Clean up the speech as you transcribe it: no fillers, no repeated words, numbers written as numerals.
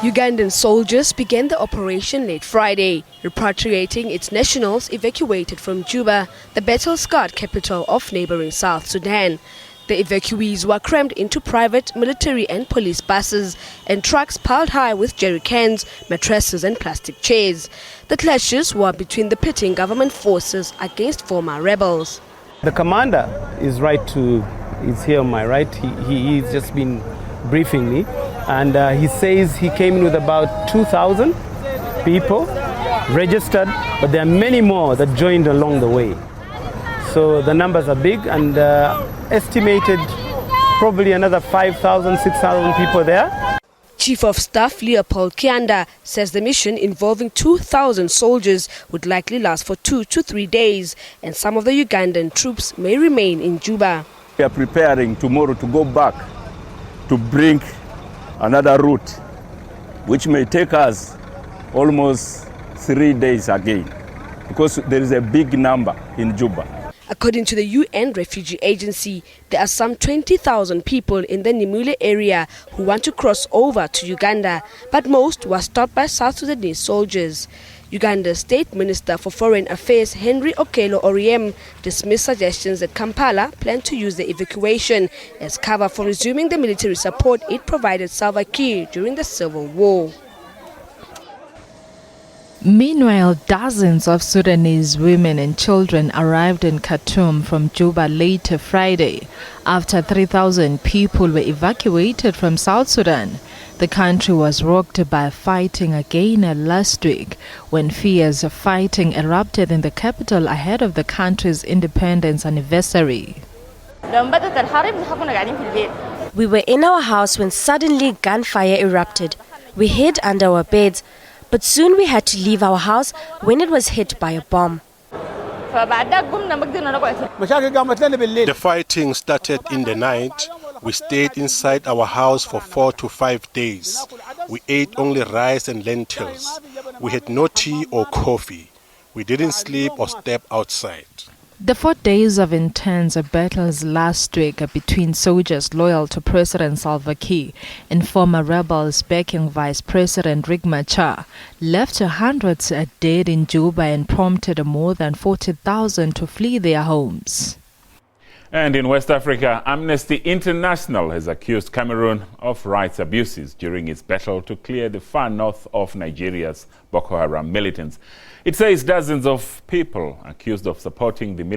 Ugandan soldiers began the operation late Friday, repatriating its nationals evacuated from Juba, the battle-scarred capital of neighboring South Sudan. The evacuees were crammed into private, military and police buses and trucks piled high with jerry cans, mattresses and plastic chairs. The clashes were between the pitting government forces against former rebels. The commander is here on my right. He's just been briefing me, and he says he came in with about 2,000 people registered, but there are many more that joined along the way. So the numbers are big, and estimated probably another 5,000, 6,000 people there. Chief of Staff Leopold Kianda says the mission involving 2,000 soldiers would likely last for 2 to 3 days, and some of the Ugandan troops may remain in Juba. We are preparing tomorrow to go back to bring another route, which may take us almost 3 days again, because there is a big number in Juba. According to the UN Refugee Agency, there are some 20,000 people in the Nimule area who want to cross over to Uganda, but most were stopped by South Sudanese soldiers. Uganda's State Minister for Foreign Affairs Henry Okello Oryem dismissed suggestions that Kampala planned to use the evacuation as cover for resuming the military support it provided Salva Kiir during the civil war. Meanwhile, dozens of Sudanese women and children arrived in Khartoum from Juba late Friday after 3,000 people were evacuated from South Sudan. The country was rocked by fighting again last week when fierce fighting erupted in the capital ahead of the country's independence anniversary. We were in our house when suddenly gunfire erupted. We hid under our beds, but soon we had to leave our house when it was hit by a bomb. The fighting started in the night. We stayed inside our house for 4 to 5 days. We ate only rice and lentils. We had no tea or coffee. We didn't sleep or step outside. The 4 days of intense battles last week between soldiers loyal to President Salva Kiir and former rebels backing Vice President Riek Machar left hundreds dead in Juba and prompted more than 40,000 to flee their homes. And in West Africa, Amnesty International has accused Cameroon of rights abuses during its battle to clear the far north of Nigeria's Boko Haram militants. It says dozens of people accused of supporting the